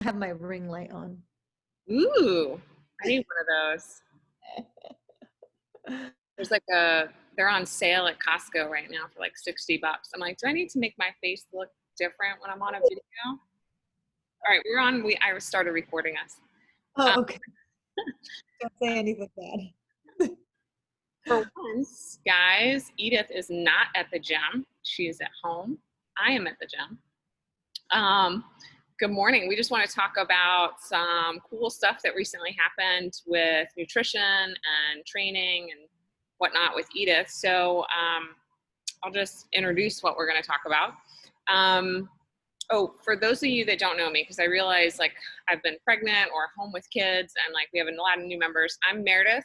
have my ring light on. Ooh, I need one of those. There's like they're on sale at Costco right now for like $60. I'm like, do I need to make my face look different when I'm on a video? All right, I started recording us. Oh, okay. Don't say anything bad. For once, guys, Edith is not at the gym. She is at home. I am at the gym. Good morning. We just want to talk about some cool stuff that recently happened with nutrition and training and whatnot with Edith. So I'll just introduce what we're going to talk about. For those of you that don't know me, because I realize like I've been pregnant or home with kids and like we have a lot of new members, I'm Meredyth.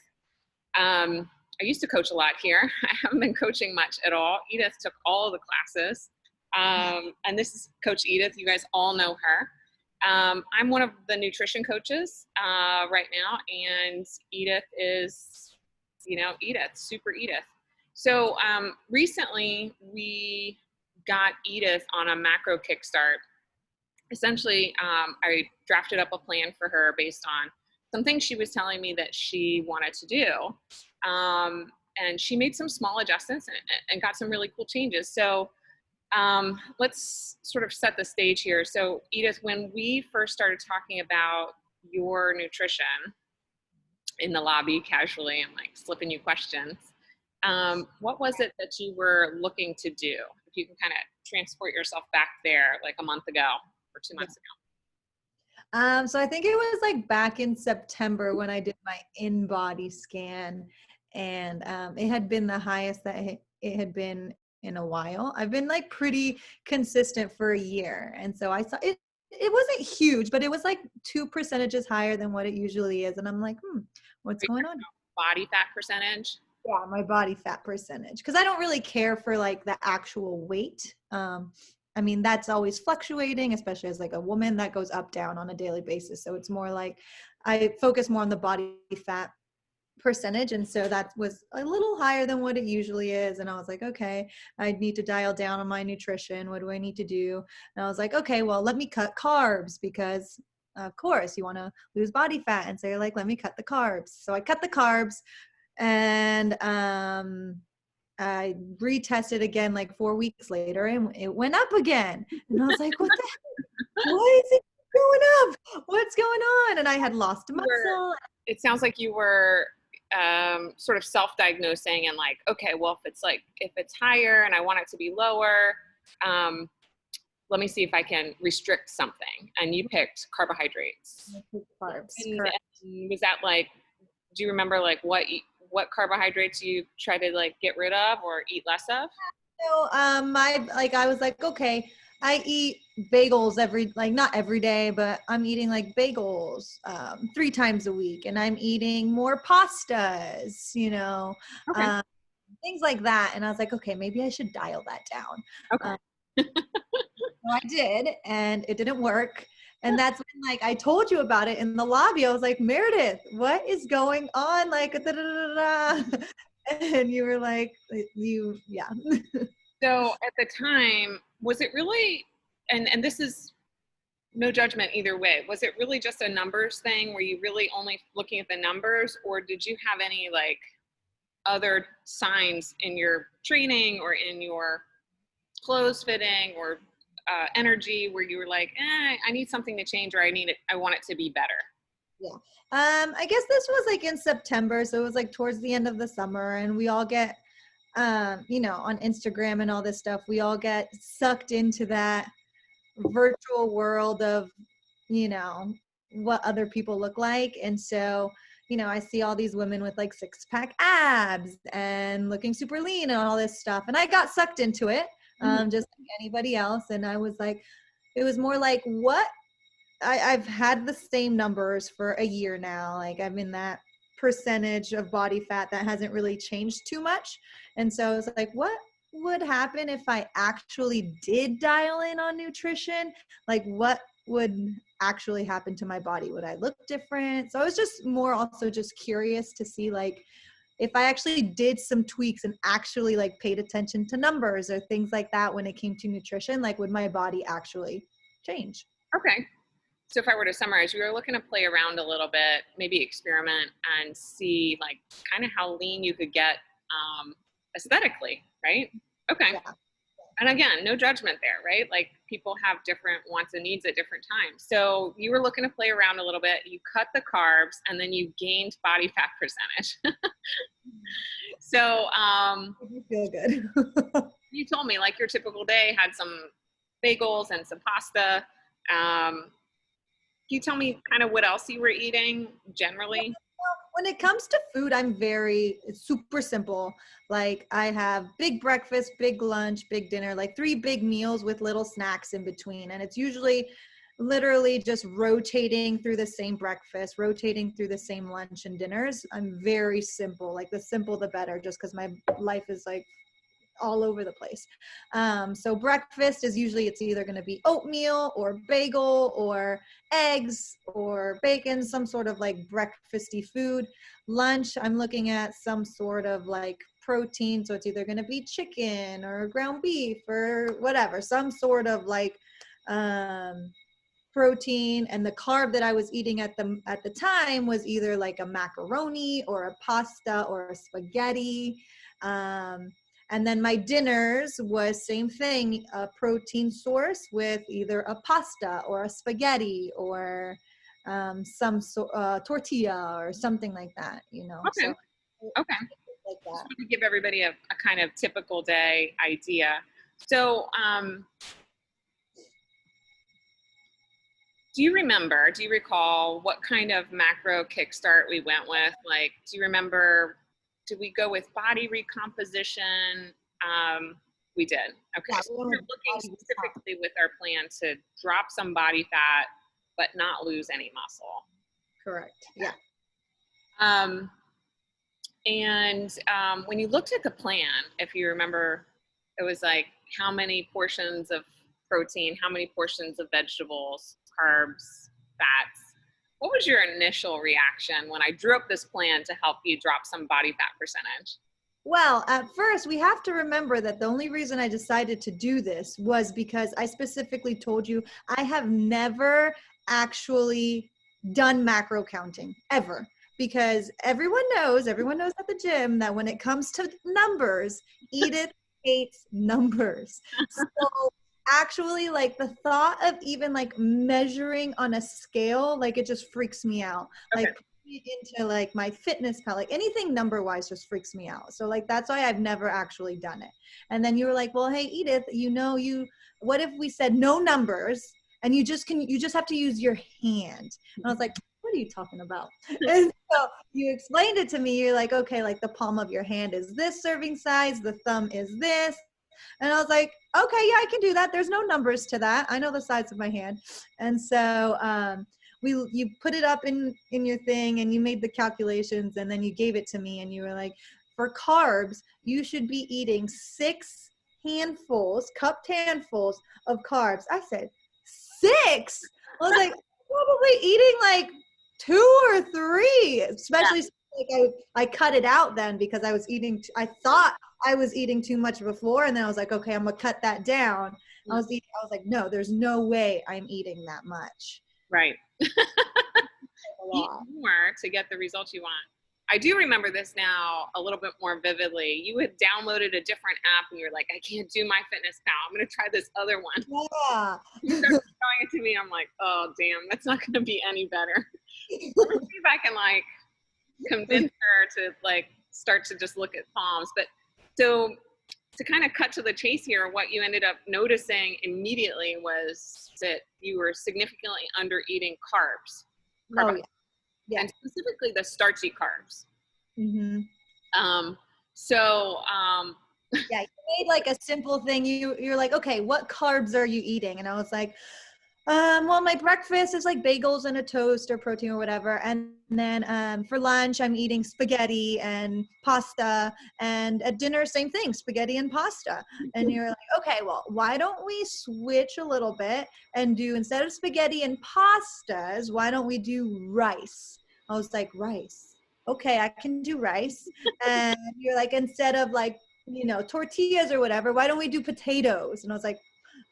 I used to coach a lot here. I haven't been coaching much at all. Edith took all the classes. And this is Coach Edith. You guys all know her. I'm one of the nutrition coaches right now, and Edith is, Edith, super Edith. So recently we got Edith on a macro kickstart. Essentially, I drafted up a plan for her based on some things she was telling me that she wanted to do. And she made some small adjustments and got some really cool changes. So let's sort of set the stage here. So Edith, when we first started talking about your nutrition in the lobby casually, I'm like slipping you questions. What was it that you were looking to do? If you can kind of transport yourself back there like a month ago or 2 months ago. So I think it was like back in September when I did my in-body scan, and it had been the highest that it had been in a while. I've been like pretty consistent for a year, and so I saw it. It wasn't huge, but it was like 2% higher than what it usually is, and I'm like, what's going on? Body fat percentage? Yeah, my body fat percentage, because I don't really care for like the actual weight. I mean, that's always fluctuating, especially as like a woman, that goes up, down on a daily basis. So it's more like I focus more on the body fat percentage. And so that was a little higher than what it usually is. And I was like, okay, I need to dial down on my nutrition. What do I need to do? And I was like, okay, well, let me cut carbs, because of course you want to lose body fat. And so you're like, let me cut the carbs. So I cut the carbs, and I retested again like 4 weeks later, and it went up again. And I was like, what the heck? Why is it going up? What's going on? And I had lost muscle. It sounds like you were sort of self-diagnosing and like, okay, well, if it's higher and I want it to be lower, let me see if I can restrict something. And you picked carbohydrates. Carbs. And was that like, do you remember like what carbohydrates you try to like get rid of or eat less of? So I was like, okay, I eat bagels not every day, but I'm eating like bagels 3 times a week, and I'm eating more pastas, Okay. Things like that. And I was like, okay, maybe I should dial that down. Okay. So I did, and it didn't work. And that's when, like, I told you about it in the lobby. I was like, Meredyth, what is going on? Like, da, da, da, da. And you were like, yeah. So at the time, was it really, and this is no judgment either way, was it really just a numbers thing? Were you really only looking at the numbers, or did you have any like other signs in your training or in your clothes fitting or energy where you were like, I need something to change, or I want it to be better? Yeah. I guess this was like in September. So it was like towards the end of the summer, and we all get, on Instagram and all this stuff, we all get sucked into that virtual world of, what other people look like. And so, I see all these women with like 6-pack abs and looking super lean and all this stuff. And I got sucked into it, just like anybody else. And I was like, it was more like, what? I've had the same numbers for a year now. Like, I'm in that percentage of body fat that hasn't really changed too much. And so I was like, what would happen if I actually did dial in on nutrition? Like, what would actually happen to my body? Would I look different? So I was just more also just curious to see, like, if I actually did some tweaks and actually like paid attention to numbers or things like that when it came to nutrition, like, would my body actually change? Okay. So if I were to summarize, you were looking to play around a little bit, maybe experiment and see like kind of how lean you could get aesthetically, right? Okay. Yeah. And again, no judgment there, right? Like people have different wants and needs at different times. So you were looking to play around a little bit, you cut the carbs, and then you gained body fat percentage. So You feel good. you told me like your typical day had some bagels and some pasta. Can you tell me kind of what else you were eating generally? When it comes to food, it's super simple. Like I have big breakfast, big lunch, big dinner, like 3 big meals with little snacks in between. And it's usually literally just rotating through the same breakfast, rotating through the same lunch and dinners. I'm very simple, like the simple, the better, just because my life is like all over the place. So breakfast is usually, it's either going to be oatmeal or bagel or eggs or bacon, some sort of like breakfasty food. Lunch, I'm looking at some sort of like protein. So it's either going to be chicken or ground beef or whatever, some sort of like protein. And the carb that I was eating at the time was either like a macaroni or a pasta or a spaghetti. And then my dinners was same thing, a protein source with either a pasta or a spaghetti or tortilla or something like that, you know. Okay. So Okay. like Just that. want to give everybody a kind of typical day idea. So, do you recall what kind of macro kickstart we went with? Like, do you remember, did we go with body recomposition? We did. Okay. Yeah, So we we're went with looking body recomp. specifically with our plan to drop some body fat, but not lose any muscle. Correct. Yeah. Um, when you looked at the plan, if you remember, it was like how many portions of protein, how many portions of vegetables, carbs, fats. What was your initial reaction when I drew up this plan to help you drop some body fat percentage? Well, at first, we have to remember that the only reason I decided to do this was because I specifically told you I have never actually done macro counting ever. Because everyone knows at the gym that when it comes to numbers, Edith hates numbers. So actually, like the thought of even like measuring on a scale, like it just freaks me out. Okay. Like into like my fitness pal, like anything number wise just freaks me out. So like that's why I've never actually done it. And then you were like, well, hey Edith, what if we said no numbers and you just have to use your hand? And I was like, what are you talking about? And so you explained it to me. You're like, okay, like the palm of your hand is this serving size, the thumb is this. And I was like, okay, yeah, I can do that. There's no numbers to that. I know the size of my hand. And so you put it up in your thing and you made the calculations and then you gave it to me and you were like, for carbs, you should be eating 6 cupped handfuls of carbs. I said, 6? I was like, probably eating like 2 or 3, especially like I cut it out then because I thought I was eating too much before. And then I was like, okay, I'm gonna cut that down. I was like, no, there's no way I'm eating that much. Right. Eat more to get the results you want. I do remember this now a little bit more vividly. You had downloaded a different app and you're like, I can't do my fitness pal. I'm going to try this other one. Yeah. You started showing it to me. I'm like, oh, damn, that's not going to be any better. Let me see if I can like convince her to like start to just look at palms. But so to kind of cut to the chase here, what you ended up noticing immediately was that you were significantly under eating carbs. Oh, yeah. Yeah. And specifically the starchy carbs. Mm-hmm. Yeah, you made like a simple thing. You're like, okay, what carbs are you eating? And I was like, well, my breakfast is like bagels and a toast or protein or whatever. And then for lunch, I'm eating spaghetti and pasta. And at dinner, same thing, spaghetti and pasta. And you're like, okay, well, why don't we switch a little bit and do, instead of spaghetti and pastas, why don't we do rice? I was like, rice. Okay, I can do rice. And you're like, instead of like, tortillas or whatever, why don't we do potatoes? And I was like,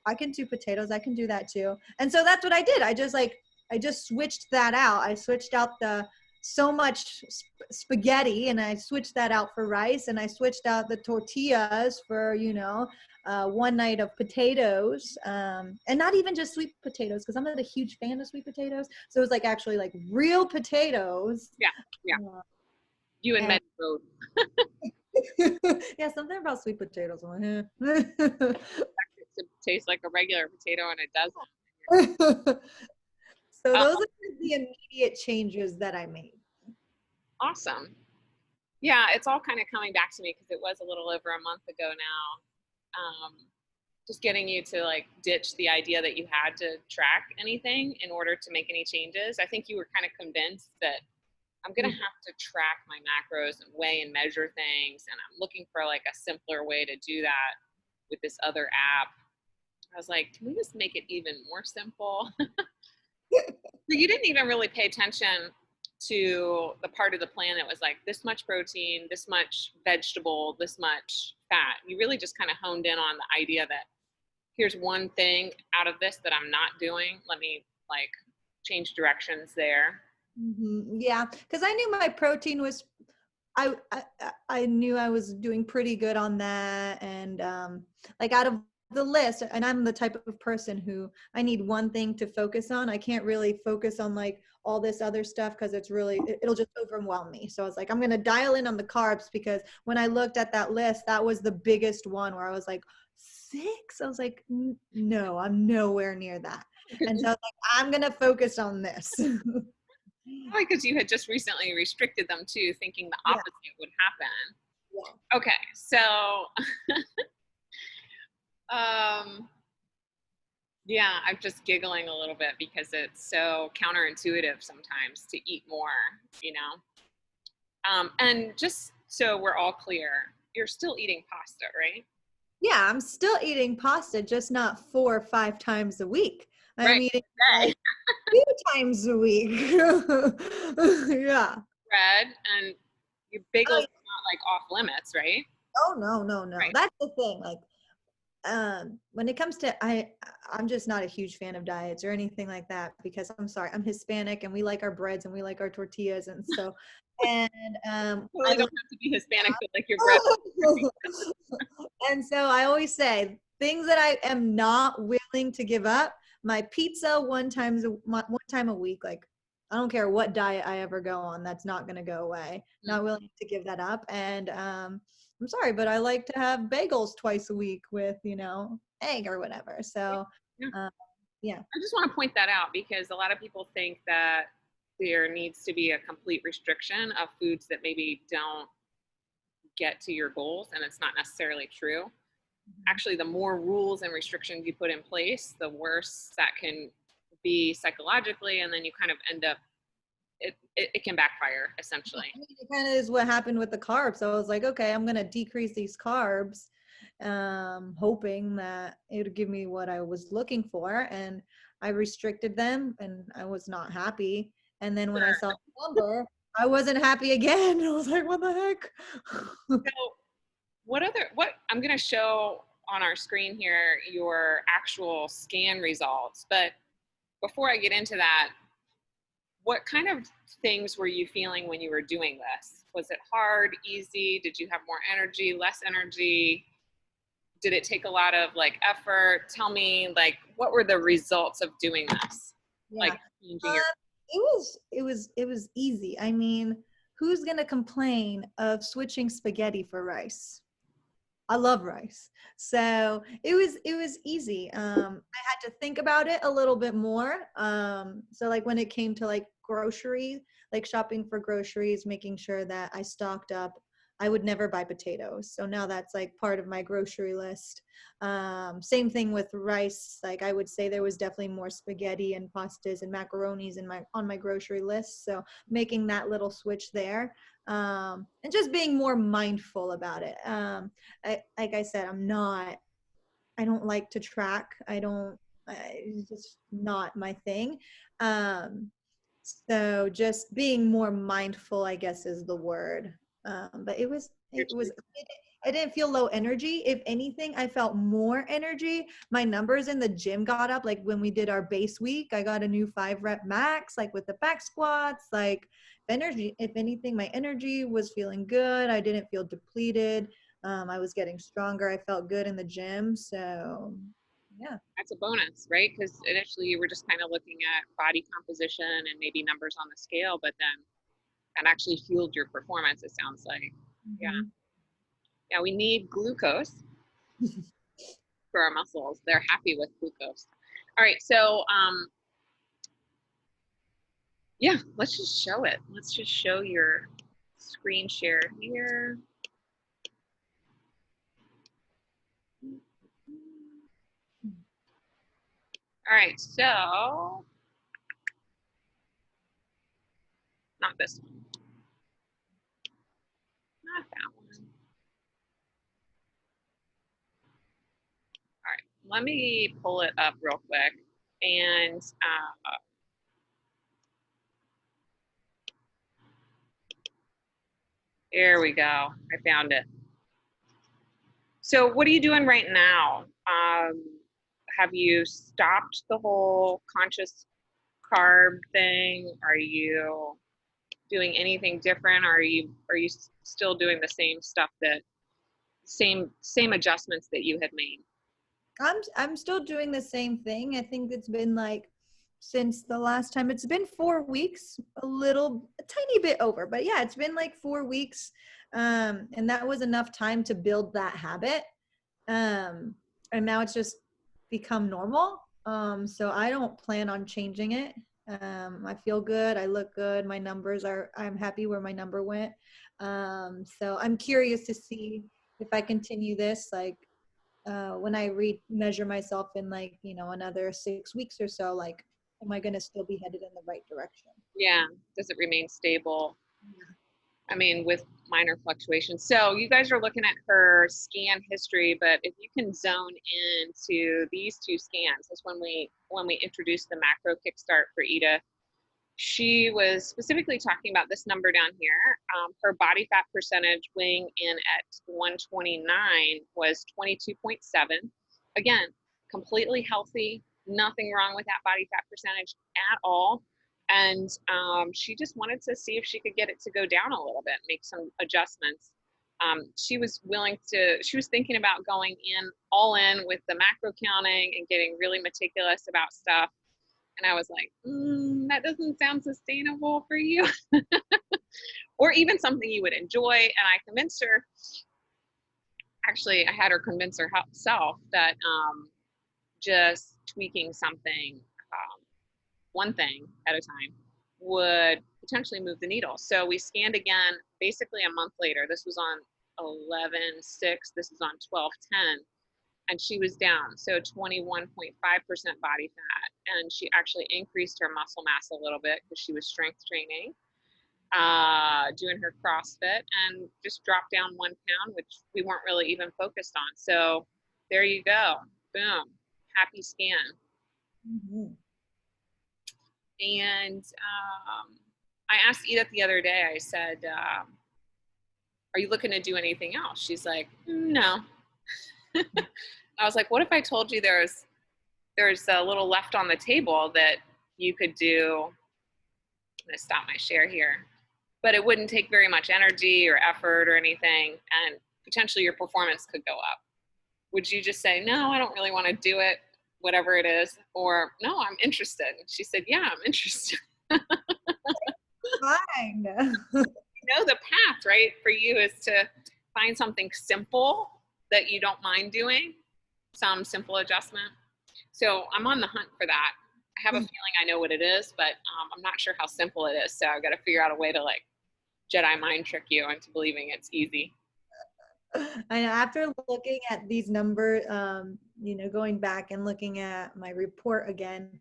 I can do potatoes. I can do that too. And so that's what I did. I just like, I just switched that out. I switched out the so much spaghetti, and I switched that out for rice, and I switched out the tortillas for, one night of potatoes, and not even just sweet potatoes, because I'm not a huge fan of sweet potatoes. So it was like actually like real potatoes. Yeah, yeah. You and And both. yeah, something about sweet potatoes. It tastes like a regular potato and it doesn't. So Uh, those are the immediate changes that I made. awesome. Yeah, it's all kind of coming back to me because it was a little over a month ago now. Just getting you to like ditch the idea that you had to track anything in order to make any changes. I think you were kind of convinced that I'm going to have to track my macros and weigh and measure things. And I'm looking for like a simpler way to do that with this other app. I was like, can we just make it even more simple? So you didn't even really pay attention to the part of the plan that was like this much protein, this much vegetable, this much fat. You really just kind of honed in on the idea that here's one thing out of this that I'm not doing. Let me like change directions there. Mm-hmm. Yeah, because I knew my protein was, I knew I was doing pretty good on that, and like out of the list, and I'm the type of person who I need one thing to focus on. I can't really focus on like all this other stuff because it'll just overwhelm me. So I was like, I'm gonna dial in on the carbs, because when I looked at that list, that was the biggest one where I was like 6. I was like, no, I'm nowhere near that. And so I was like, I'm gonna focus on this. Probably because you had just recently restricted them too, thinking the Yeah. opposite would happen. Yeah. Okay, so yeah, I'm just giggling a little bit because it's so counterintuitive sometimes to eat more, you know? And just so we're all clear, you're still eating pasta, right? Yeah, I'm still eating pasta, just not 4 or 5 times a week. I'm Right. eating Okay. like 2 times a week. Yeah. Bread and your bagels Oh, are not like off limits, right? oh no, no, no. Right. That's the thing. Like, when it comes to, I'm just not a huge fan of diets or anything like that, because I'm sorry, I'm Hispanic and we like our breads and we like our tortillas, and so, and Totally I don't have to be Hispanic, but like your bread. and so I always say things that I am not willing to give up. My pizza one time a week. Like, I don't care what diet I ever go on, that's not going to go away. Not willing to give that up. And I'm sorry, but I like to have bagels twice a week with, egg or whatever. So Yeah. yeah. I just want to point that out because a lot of people think that there needs to be a complete restriction of foods that maybe don't get to your goals, and it's not necessarily true. Actually, the more rules and restrictions you put in place, the worse that can be psychologically, and then you kind of end up, it can backfire essentially. I mean, it kind of is what happened with the carbs. So I was like, okay, I'm going to decrease these carbs, hoping that it would give me what I was looking for. And I restricted them and I was not happy. And then when I saw the number, I wasn't happy again. I was like, what the heck? So what I'm going to show on our screen here your actual scan results, but before I get into that, what kind of things were you feeling when you were doing this? Was it hard, easy? Did you have more energy, less energy? Did it take a lot of like effort? Tell me, like, what were the results of doing this? Yeah. Like changing your It was easy. I mean, who's going to complain of switching spaghetti for rice? I love rice. So it was easy. I had to think about it a little bit more. So like when it came to like groceries, like shopping for groceries, making sure that I stocked up, I would never buy potatoes. So now that's like part of my grocery list. Same thing with rice. Like I would say there was definitely more spaghetti and pastas and macaronis on my grocery list. So making that little switch there, and just being more mindful about it. Like I said, I don't like to track. It's just not my thing. So just being more mindful, I guess, is the word. But it was, I didn't feel low energy. If anything, I felt more energy. My numbers in the gym got up. Like when we did our base week, I got a new 5-rep max, like with the back squats, like energy. If anything, my energy was feeling good. I didn't feel depleted. I was getting stronger. I felt good in the gym. So yeah. That's a bonus, right? Because initially you were just kind of looking at body composition and maybe numbers on the scale, but then that actually fueled your performance, it sounds like. Yeah. Mm-hmm. Yeah, we need glucose for our muscles. They're happy with glucose. All right, so yeah, let's just show it. Let's just show your screen share here. All right, so not this one, not that one. All right, let me pull it up real quick. And there we go. I found it. So what are you doing right now? Have you stopped the whole conscious carb thing? Are you doing anything different? Are you still doing the same stuff, that same adjustments that you had made? I'm still doing the same thing. I think it's been like since the last time. It's been 4 weeks, a tiny bit over, but yeah, it's been like 4 weeks. And that was enough time to build that habit. And now it's just become normal. So I don't plan on changing it. I feel good. I look good. I'm happy where my number went. So I'm curious to see if I continue this, like, when I measure myself in like, another 6 weeks or so, like, am I going to still be headed in the right direction? Yeah. Does it remain stable? I mean, with minor fluctuations. So you guys are looking at her scan history, but if you can zone into these two scans, that's when we introduced the macro kickstart for Edith. She was specifically talking about this number down here. Her body fat percentage weighing in at 129 was 22.7. Again, completely healthy, nothing wrong with that body fat percentage at all. And she just wanted to see if she could get it to go down a little bit, make some adjustments. She was thinking about going all in with the macro counting and getting really meticulous about stuff. And I was like, that doesn't sound sustainable for you. Or even something you would enjoy. And I convinced her, actually, I had her convince herself that just tweaking something, one thing at a time, would potentially move the needle. So we scanned again, basically a month later. This was on 11/6. This is on 12/10. And she was down, so 21.5% body fat. And she actually increased her muscle mass a little bit because she was strength training, doing her CrossFit, and just dropped down 1 pound, which we weren't really even focused on. So there you go. Boom. Happy scan. Mm-hmm. And I asked Edith the other day, I said, are you looking to do anything else? She's like, no. I was like, what if I told you there's a little left on the table that you could do? I'm going to stop my share here. But it wouldn't take very much energy or effort or anything, and potentially your performance could go up. Would you just say, no, I don't really want to do it, whatever it is? Or, no, I'm interested. She said, yeah, I'm interested. Fine. The path, right, for you is to find something simple that you don't mind doing, some simple adjustment. So I'm on the hunt for that. I have a feeling I know what it is, but I'm not sure how simple it is. So I've got to figure out a way to like Jedi mind trick you into believing it's easy. And after looking at these numbers, going back and looking at my report again,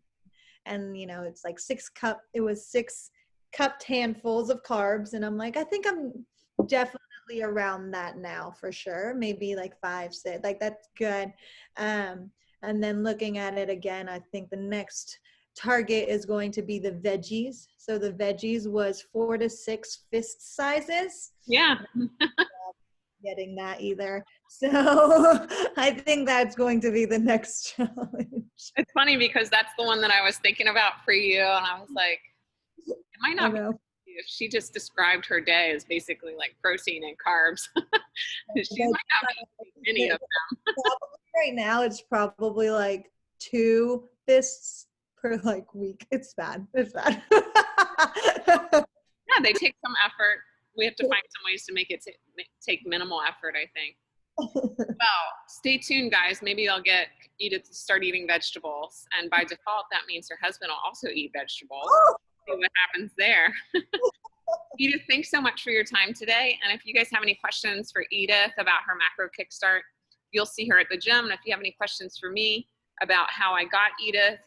and it's like 6 cupped handfuls of carbs, and I'm like, I think I'm definitely around that now for sure. Maybe like 5, 6, like that's good. And then looking at it again, I think the next target is going to be the veggies. So the veggies was 4 to 6 fist sizes. Yeah. getting that either. So I think that's going to be the next challenge. It's funny because that's the one that I was thinking about for you. And I was like, it might I not be know. if she just described her day as basically like protein and carbs. She might not be any of Probably right now it's probably like 2 fists per like week. It's bad. It's bad. Yeah, they take some effort. We have to find some ways to make it take minimal effort, I think. Well, stay tuned, guys. Maybe I'll get Edith to start eating vegetables. And by default, that means her husband will also eat vegetables. See what happens there. Edith, thanks so much for your time today. And if you guys have any questions for Edith about her macro kickstart, you'll see her at the gym. And if you have any questions for me about how I got Edith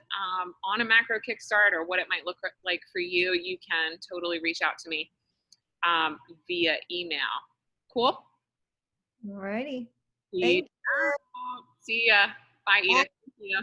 on a macro kickstart or what it might look like for you, you can totally reach out to me via email. Cool? Alrighty. See ya. Bye, Edith. See ya.